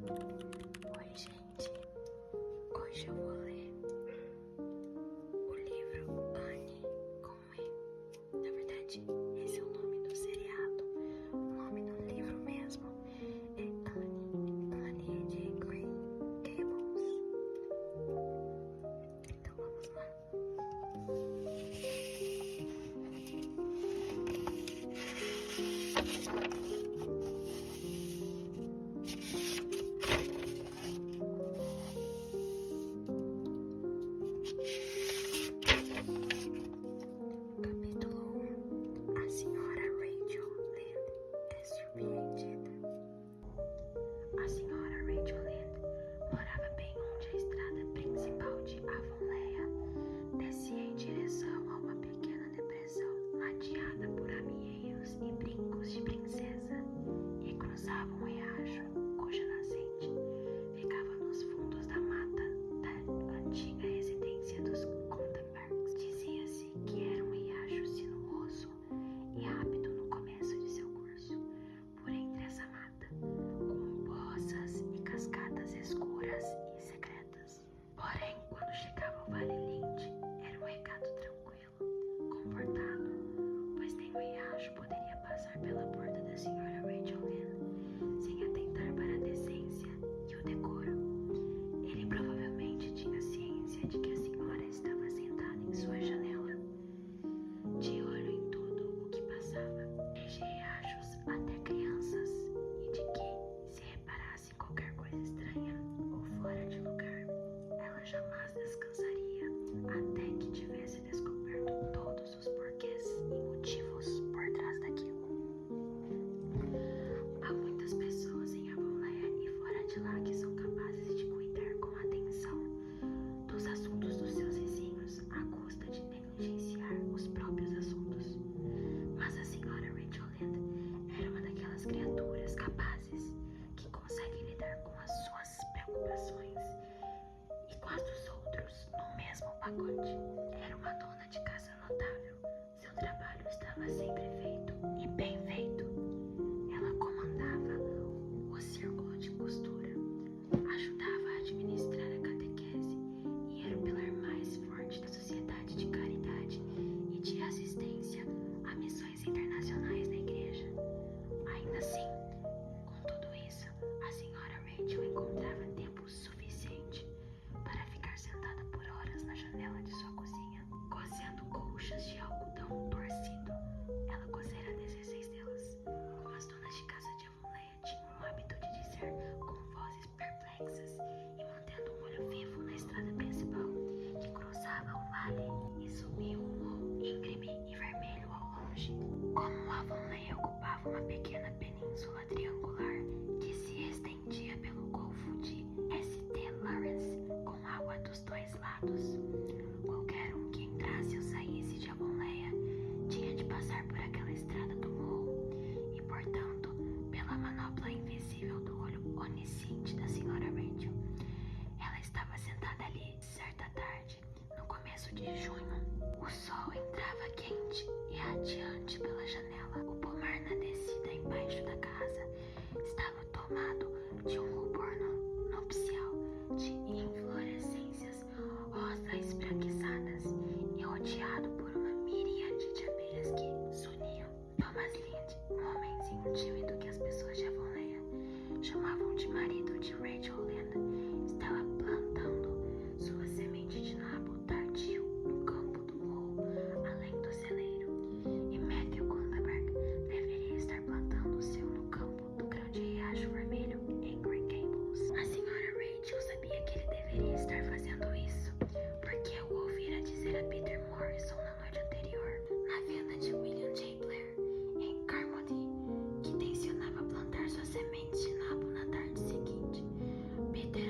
Oi, gente. Hoje eu vou ler o livro Anne com E. Na verdade, esse é o nome do seriado. O nome do livro mesmo é Anne de Green Gables. Então vamos lá. Capítulo 1. A senhora Rachel Lynde é surpreendida. A senhora Rachel Lynde morava bem onde a estrada principal de Avonlea descia em direção a uma pequena depressão ladeada por amieiros e brincos de princesa e cruzava um riacho cuja nascente ficava nos fundos da mata da antiga residência dos Kundenbergs. Dizia-se que era um riacho sinuoso e rápido no começo de seu curso, por entre essa mata, com poças e cascatas escuras e secretas. Porém, quando chegava ao Vale Linde, era um recado tranquilo, comportado, pois nem o riacho poderia passar pela porta da senhora Rachel Lynde sem atentar para a decência e o decoro. Ele provavelmente tinha ciência de que a senhora estava sentada em sua janela, de olho em tudo o que passava, desde riachos até crianças, e de que, se reparasse em qualquer coisa estranha ou fora de lugar, ela jamais descansaria até que tivesse descoberto todos os porquês e motivos por trás daquilo. Há muitas pessoas em Avonlea e fora de lá que são capazes de cuidar com atenção dos assuntos dos seus vizinhos à custa de negligenciar os próprios assuntos. Mas a senhora Rachel Lynde era uma daquelas criaturas capazes que conseguem lidar com as suas preocupações e com as dos outros no mesmo pacote. Era uma dona de casa notável. Seu trabalho estava sempre feito e bem feito. Ela comandava o círculo de costura, ajudava a administrar a catequese e era o pilar mais forte da sociedade de caridade e de assistência a missões internacionais da igreja. Ainda assim, com tudo isso, a senhora Rachel encontrava tempo suficiente para ficar sentada por horas na janela de sua cozinha, cosendo colchas de algodão torcido. Ela cozera 16 delas. Como as donas de casa de Avonlea tinham o hábito de dizer com vozes perplexas e mantendo um olho vivo na estrada principal que cruzava o vale e subia o morro íngreme e vermelho ao longe. Como Avonlea ocupava uma pequena península triangular que se estendia pelo golfo de St. Lawrence, com água dos dois lados, qualquer um que entrasse ou saísse de Avonlea tinha de passar por aquela estrada do morro e, portanto, pela manopla invisível do olho onisciente da senhora Rachel. Ela estava sentada ali certa tarde, no começo de junho. O sol entrava quente e radiante pela janela. O pomar na descida embaixo da casa estava tomado de um rubor nupcial de inflorescências rosa esbranquiçadas e rodeado por uma miríade de abelhas que suniam. Thomas Lynde, um homenzinho tímido que as pessoas de Avonlea chamavam de marido de Rachel Lynde, estava plantando sua semente de nabo tardio no campo do morro, além do celeiro, e Matthew Kundenberg deveria estar plantando o seu no campo do grande riacho vermelho em Green Gables. A senhora Rachel sabia que ele deveria estar fazendo isso, porque o ouvira dizer a Peter Morrison na noite anterior, na venda de William J. Blair, em Carmody, que tencionava plantar suas sementes de nabo na tarde seguinte. Peter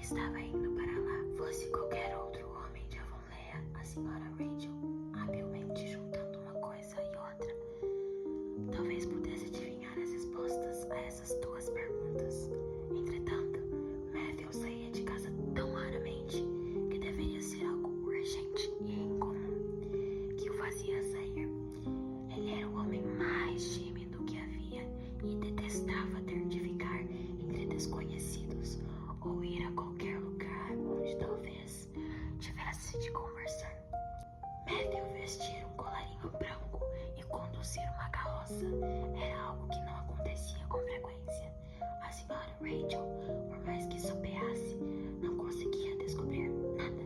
estava indo para lá. Fosse qualquer outro homem de Avonlea, a senhora Rachel, habilmente juntando uma coisa e outra, talvez pudesse adivinhar as respostas a essas duas perguntas. Entretanto, Matthew saía de casa tão raramente que deveria ser algo urgente e incomum que o fazia sair. Ele era o homem mais tímido que havia e detestava ter de ficar entre desconhecidos ou ir a qualquer lugar onde talvez tivesse de conversar. Matthew vestir um colarinho branco e conduzir uma carroça era algo que não acontecia com frequência. A senhora Rachel, por mais que sopeasse, não conseguia descobrir nada,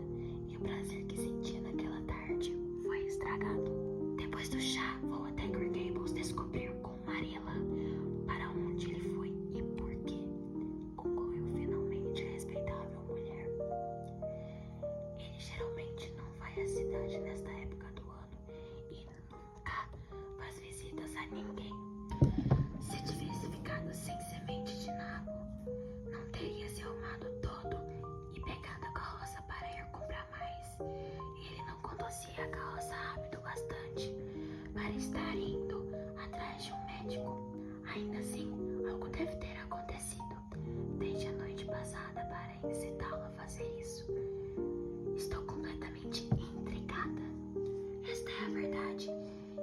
e o prazer que sentia naquela tarde foi estragado. Depois do chá, vou até Green Gables descobrir com Marilla para onde ele foi e por quê, concluiu finalmente a respeitável mulher. Ele geralmente não vai à cidade nesta época do ano e nunca faz visitas a ninguém. Se tivesse ficado sem semente de nabo, não teria se arrumado todo e pegado a carroça para ir comprar mais. Ele não conduzia a carroça rápido bastante para estar indo atrás de um médico. Ainda assim, algo deve ter acontecido desde a noite passada para incitá-lo a fazer isso. Estou completamente intrigada. Esta é a verdade,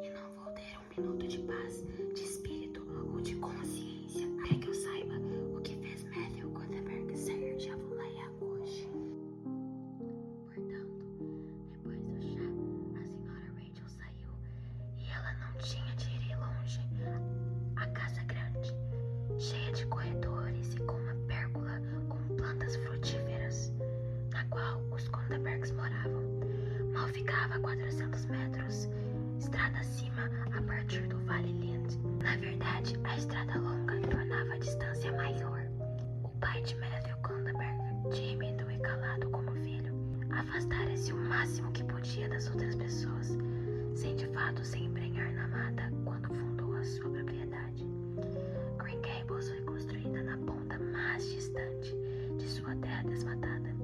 e não vou ter um minuto de paz, de espírito ou de consciência até que eu saiba o que fez Matthew Gutenberg sair de Avonlea hoje. Portanto, depois do chá, a senhora Rachel saiu e ela não tinha de ir longe. A casa grande, cheia de corredores e com uma pérgola com plantas frutíferas, na qual os Gutenbergs moravam, mal ficava a 400 metros, estrada acima a partir do Vale Lind. Na verdade, a estrada longa tornava a distância maior. O pai de Matthew Gutenberg, tímido e calado como filho, afastara-se o máximo que podia das outras pessoas, sem de fato se embrenhar na mata quando fundou a sua propriedade. Green Gables foi construída na ponta mais distante de sua terra desmatada,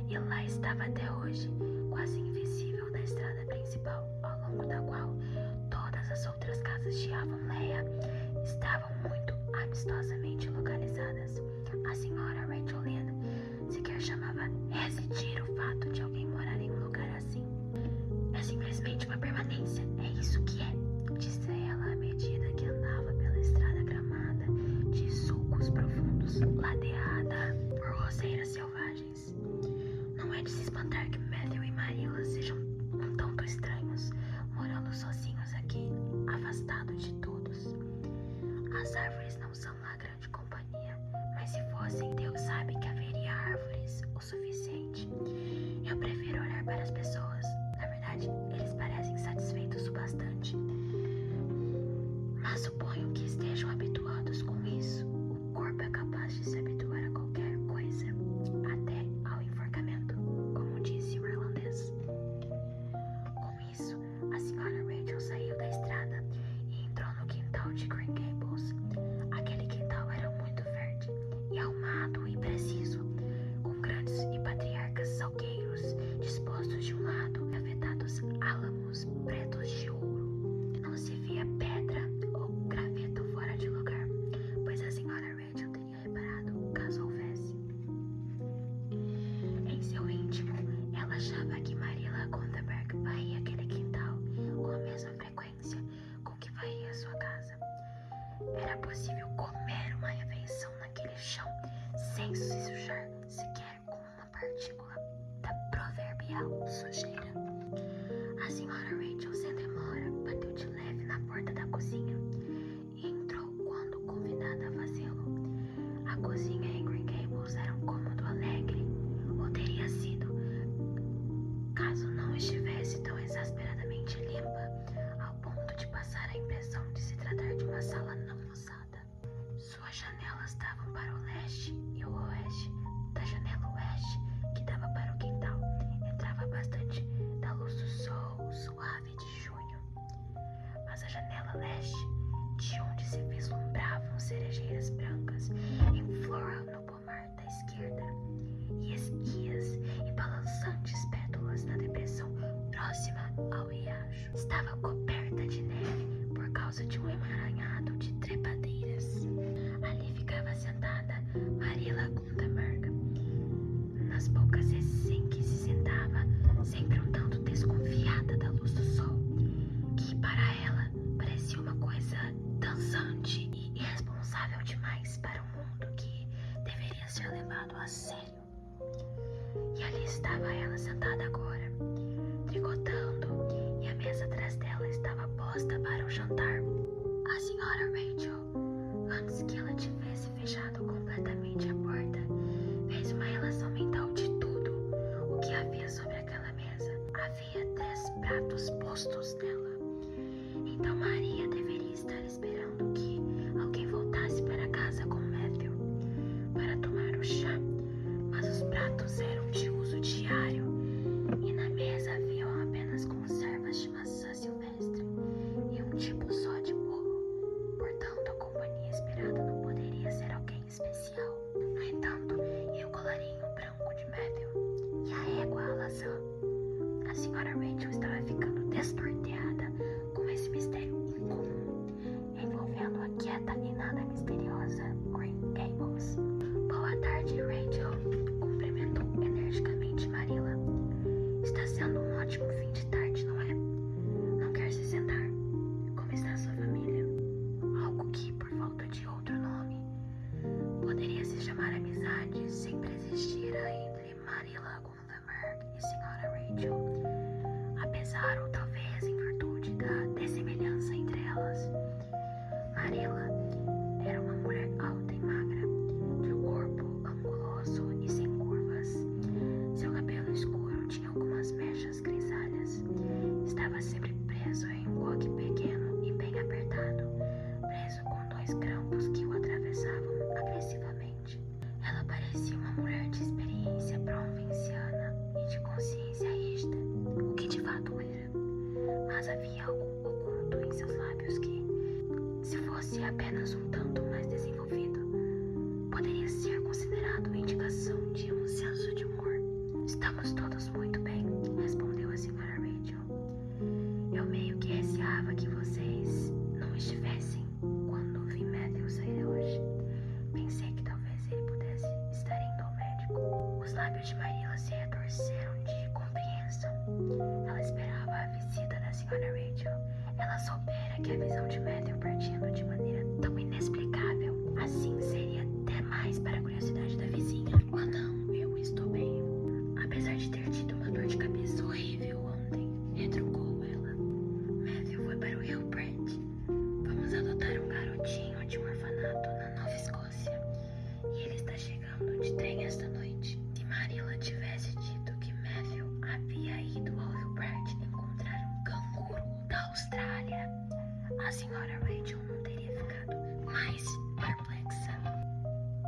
e lá estava até hoje, quase invisível da estrada principal, ao longo da qual todas as outras casas de Avonlea estavam muito amistosamente localizadas. A senhora Rachel Lynn sequer chamava residir o fato de alguém morar em um lugar assim. É simplesmente uma permanência, é isso que é, disse ela à medida que andava pela estrada gramada de sulcos profundos, ladeada por roseiras selvagens. Não é de se espantar que Matthew e Marilla sejam um tanto estranhos, morando sozinhos aqui, afastados de todos. As árvores não são lá grande companhia, mas se fossem, Deus sabe que haveria árvores o suficiente. Eu prefiro olhar para as pessoas. Na verdade, eles parecem satisfeitos o bastante. Mas suponho que estejam habituados com isso. O corpo é capaz de se habituar a qualquer coisa, até ao enforcamento, como disse o irlandês. Com isso, a senhora Rachel saiu da estrada e entrou no quintal de Green Gables. Aquele quintal era muito verde e arrumado e preciso, com grandes e patriarcas salgueiros dispostos de um lado, gravetados álamos pretos de ouro. Não se via pedra ou graveto fora de lugar, pois a senhora Rachel teria reparado caso houvesse. Em seu íntimo, ela achava que Marilla Gutenberg varria aquele quintal com a mesma frequência com que varria sua casa. Era possível comer uma refeição naquele chão sem se sujar sequer com uma partícula da proverbial sujeira. A senhora Rachel, sem demora, bateu de leve na porta da cozinha e entrou quando convidada a fazê-lo. A cozinha em Green Gables era um cômodo alegre, ou teria sido, caso não estivesse tão exasperadamente limpa, ao ponto de passar a impressão de se tratar de uma sala não usada. Suas janelas davam para o leste e o oeste. Da janela oeste, que dava para o quintal, entrava bastante da luz do sol suave de junho. Mas a janela leste, de onde se vislumbravam cerejeiras brancas em flor no pomar da esquerda, e Estava coberta de neve por causa de um emaranhado de trepadeiras. Ali ficava sentada Marilla Gundenberg. Nas poucas vezes em que se sentava, sempre um tanto desconfiada da luz do sol, que para ela parecia uma coisa dançante e irresponsável demais para um mundo que deveria ser levado a sério. E ali estava ela sentada agora, tricotando, e a mesa atrás dela estava posta para o jantar. A senhora Rachel, antes que ela tivesse fechado completamente a porta, fez uma relação mental de tudo o que havia sobre aquela mesa. Havia 3 pratos postos nela. Então Maria deveria estar esperando que alguém voltasse para casa com Matthew para tomar o chá, mas os pratos eram de uso diário e na mesa haviam apenas conservas de maçã silvestre e um tipo só de bolo. Portanto, a companhia esperada não poderia ser alguém especial. No entanto, e o colarinho branco de Matthew e a égua alazã. A senhora Rachel estava ficando desnorteada com esse mistério incomum envolvendo a quieta e nada misteriosa Green Gables. Boa tarde, Rachel, cumprimentou energicamente Marilla. Está sendo um ótimo fim de tarde, não é? Não quer se sentar? Como está sua família? Algo que, por falta de outro nome, poderia se chamar amizade, sempre existira entre Marilla Gundenberg e senhora Rachel, apesar ou talvez em virtude da dessemelhança entre elas. Marilla era uma mulher alta e magra, de corpo anguloso e sem curvas. Seu cabelo escuro tinha algumas mechas grisalhas. Estava sempre preso em um coque pequeno e bem apertado, preso com 2 grampos que o atravessavam agressivamente. Ela parecia uma mulher de experiência provinciana e de consciência rígida, o que de fato era. Mas havia algo oculto em seus lábios que, se fosse apenas um tanto mais desenvolvido, poderia ser considerado indicação de um senso de humor. Estamos todos muito bem, respondeu a senhora Rachel. Eu meio que receava que vocês não estivessem quando vi Matthew sair hoje. Pensei que talvez ele pudesse estar indo ao médico. Os lábios de Marilla se retorceram de compreensão. Ela esperava a visita da senhora Rachel. Ela soubera que a visão de Matthew partindo de maneira tão inexplicável assim seria demais para a curiosidade da vizinha. Oh não, eu estou bem. Apesar de ter tido uma dor de cabeça horrível ontem, retrucou ela. Matthew foi para o Rio Brent. Vamos adotar um garotinho de um orfanato na Nova Escócia. E ele está chegando de trem esta noite. Se Marilla tivesse dito que Matthew havia ido ao Rio Brent encontrar um canguru da Austrália, a senhora Rachel não teria ficado mais perplexa.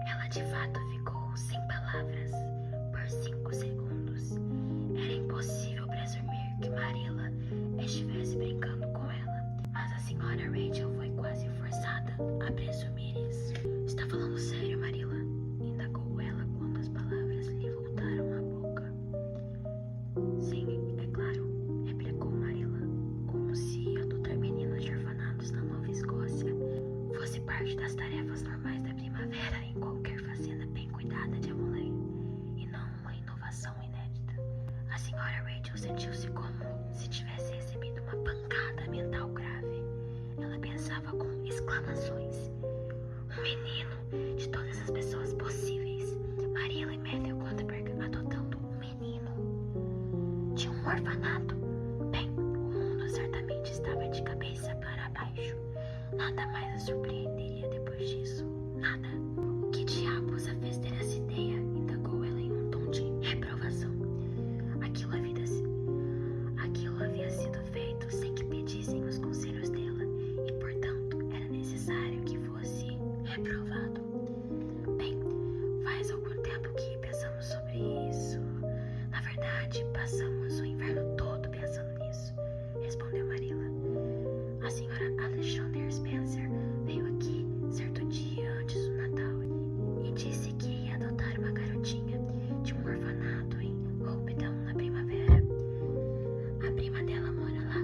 Ela de fato ficou sem palavras por 5 segundos. Era impossível presumir que Marilla estivesse brincando com ela, mas a senhora Rachel foi quase forçada a presumir isso. Está falando sério, Marilla? Indagou ela quando as palavras lhe voltaram à boca. Sim, é claro, replicou Marilla, como se adotar meninos de orfanatos na Nova Escócia fosse parte das tarefas normais da primavera em qualquer fazenda bem cuidada de Avonlea, e não uma inovação inédita. A senhora Rachel sentiu-se como se tivesse recebido uma pancada mental grave. Ela pensava com exclamações. Um menino, de todas as pessoas possíveis. Marilla e Matthew Gundenberg adotando um menino de um orfanato. Bem, o mundo certamente estava de cabeça para baixo. Nada mais a surpreenderia depois disso. Nada. O que diabos a fez ter essa ideia? Indagou ela em um tom de reprovação. Aquilo havia sido feito sem que pedissem os conselhos dela e, portanto, era necessário que fosse reprovado. Bem, faz algum tempo que pensamos sobre isso. Na verdade, passamos o inverno todo pensando nisso, respondeu Marilla. A senhora Alexander Spencer veio aqui certo dia antes do Natal e disse que ia adotar uma garotinha de um orfanato em Hopetoun na primavera. A prima dela mora lá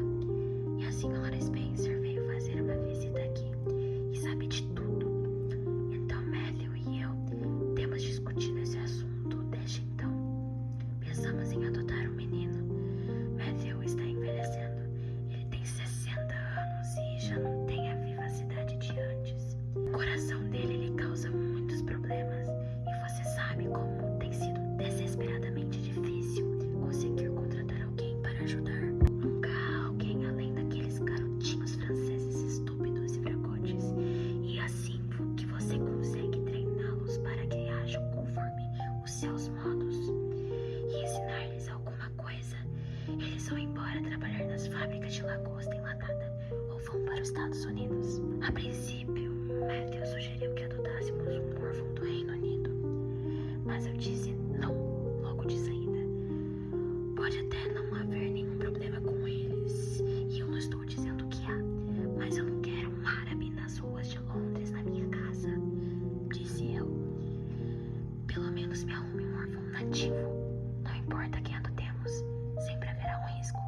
lagosta enlatada ou vão para os Estados Unidos. A princípio, Matthew sugeriu que adotássemos um órfão do Reino Unido, mas eu disse não logo de saída. Pode até não haver nenhum problema com eles, e eu não estou dizendo que há, mas eu não quero um árabe nas ruas de Londres na minha casa, disse eu. Pelo menos me arrume um órfão nativo. Não importa quem adotemos, sempre haverá um risco.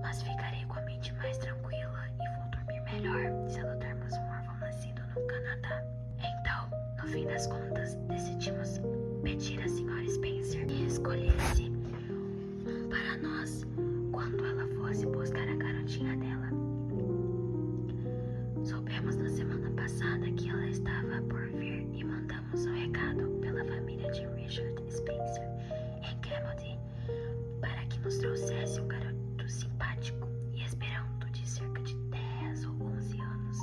Mas ficarei com a mente mais tranquila e vou dormir melhor se adotarmos um órfão nascido no Canadá. Então, no fim das contas, decidimos pedir à senhora Spencer que escolhesse um para nós quando ela fosse buscar a garotinha dela. Soubemos na semana passada que ela estava por vir e mandamos um recado pela família de Richard Spencer em Camden para que nos trouxesse um garoto simpático e esperando de cerca de 10 ou 11 anos.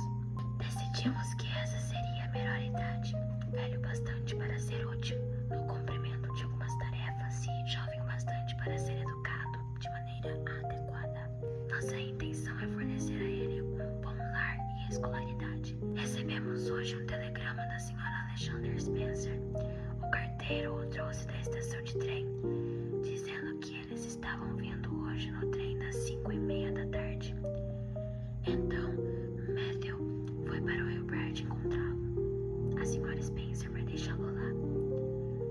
Decidimos que essa seria a melhor idade, velho bastante para ser útil no cumprimento de algumas tarefas e jovem bastante para ser educado de maneira adequada. Nossa intenção é fornecer a ele um bom lar e escolaridade. Recebemos hoje um telegrama da senhora Alexander Spencer. O carteiro o trouxe da estação de trem, dizendo que eles estavam vindo hoje no trem das 5:30 da tarde. Então, Matthew foi para o Hilbert encontrá-lo. A senhora Spencer vai deixá-lo lá.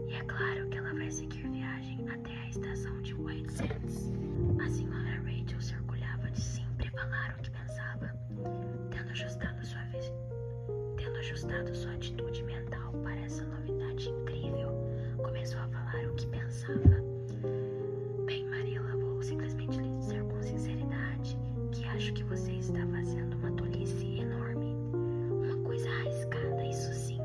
E é claro que ela vai seguir viagem até a estação de White Sands. A senhora Rachel se orgulhava de sempre falar o que pensava, tendo ajustado sua atitude mental para essa novidade incrível. Começou a falar o que pensava. Bem, Marilla, vou simplesmente lhe dizer com sinceridade que acho que você está fazendo uma tolice enorme. Uma coisa arriscada, isso sim.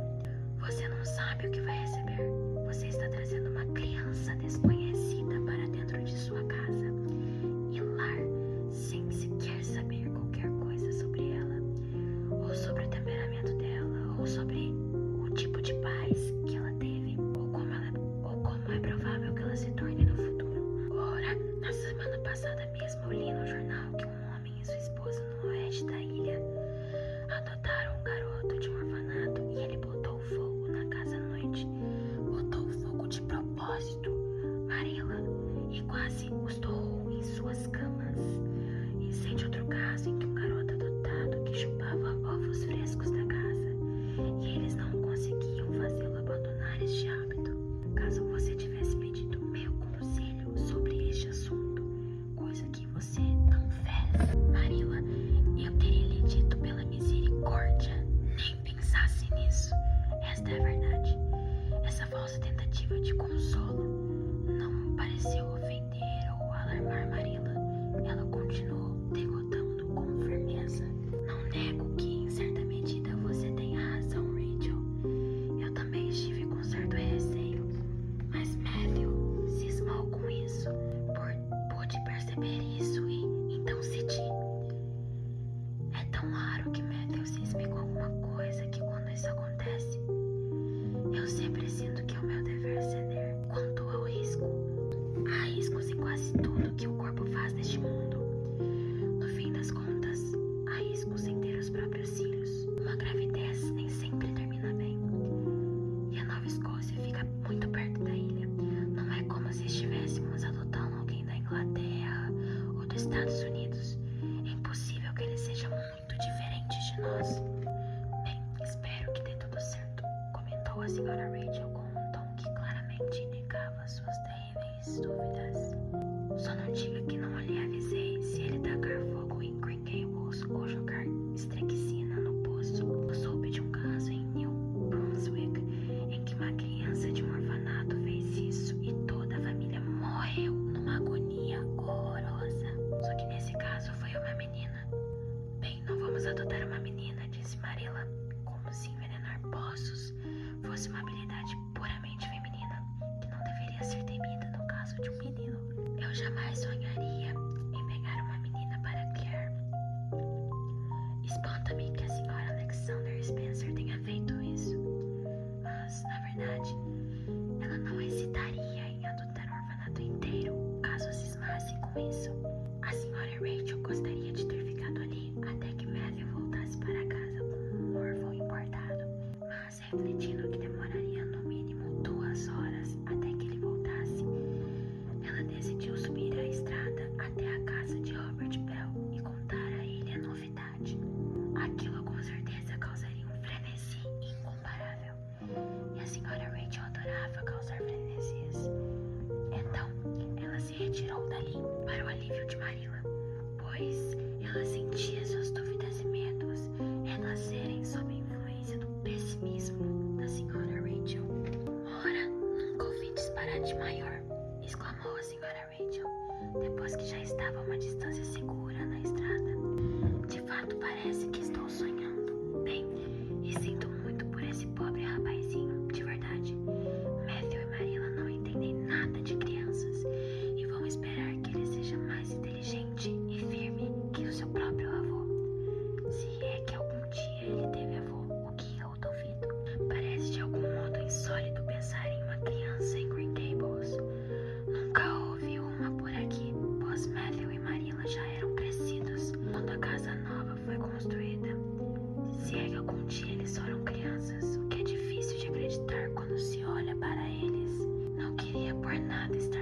Você não sabe o que vai receber. Você está trazendo uma criança desconhecida para dentro de sua casa e lar sem sequer saber qualquer coisa sobre ela, ou sobre o temperamento dela, ou sobre o tipo de pais que ela teve, ou como é provável que ela se torne no futuro. Ora, na semana passada mesmo eu li no jornal que um homem e sua esposa no oeste da ilha adotaram um garoto de um orfanato e ele botou fogo na casa à noite. Botou fogo de propósito, Marilla, e quase os torrou em suas camas. E sente outro caso em que um garoto adotado que chupava ovos frescos da casa e eles não conseguiam fazê-lo abandonar este hábito. Caso você tivesse pedido meu conselho sobre este assunto, coisa que você não fez, Marilla, eu teria lhe dito pela misericórdia, nem pensasse nisso. Esta é a verdade. Essa falsa tentativa de consolo não pareceu ofender ou alarmar Marilla. Ela continuou decotando com firmeza. Não nego que, em certa medida, você tenha razão, Rachel. Eu também estive com certo receio. Mas Matthew cismou com isso. Pude perceber isso e então cedi. É tão raro que Matthew cisme com alguma coisa que quando isso acontece, eu sempre sinto que é o meu dever ceder. Quanto ao risco, há riscos em quase tudo que o corpo faz neste mundo. No fim das contas, há riscos em ter os próprios filhos. Uma gravidez nem sempre termina bem. E a Nova Escócia fica muito perto da ilha. Não é como se estivéssemos adotando alguém da Inglaterra ou dos Estados Unidos. É impossível que ele seja muito diferente de nós. Bem, espero que dê tudo certo, comentou a senhora Rachel com um tom que claramente indicava suas terríveis dúvidas. Só não diga que não lhe avisei se ele tacar fogo em Green Gables ou jogar estrexina no poço. Eu soube de um caso em New Brunswick em que uma criança de um orfanato fez isso e toda a família morreu numa agonia horrorosa. Só que nesse caso foi uma menina. Bem, não vamos adotar uma menina, disse Marilla, como se envenenar poços fosse uma habilidade puramente feminina que não deveria ser temida no caso de um menino. Eu jamais sonharia em pegar uma menina para criar. Espanta-me que a senhora Alexander Spencer tenha feito isso. Mas, na verdade, ela não hesitaria em adotar um orfanato inteiro caso cismasse com isso. A senhora Rachel gostaria refletindo que demoraria no mínimo 2 horas até que ele voltasse, ela decidiu subir a estrada até a casa de Robert Bell e contar a ele a novidade. Aquilo com certeza causaria um frenesi incomparável, e a senhora Rachel adorava causar frenesias. Então, ela se retirou dali para o alívio de Marilla, pois ela sentia suas dúvidas e medos renascerem sob a influência do pessimismo da senhora Rachel. Ora, nunca ouvi disparate maior, exclamou a senhora Rachel, depois que já estava a uma distância segura na estrada. De fato, parece que estou sonhando. Bem, e sinto muito por esse pobre rapazinho, de verdade. Matthew e Marilla não entendem nada de crianças e vão esperar que ele seja mais inteligente e firme que o seu próprio avô. Se é que algum dia ele teve avô, o que eu duvido. Parece de algum modo insólito pensar em uma criança em Green Gables. Nunca houve uma por aqui, pois Matthew e Marilla já eram crescidos quando a casa nova foi construída. Se é que algum dia eles foram crianças, o que é difícil de acreditar quando se olha para eles. Não queria por nada estar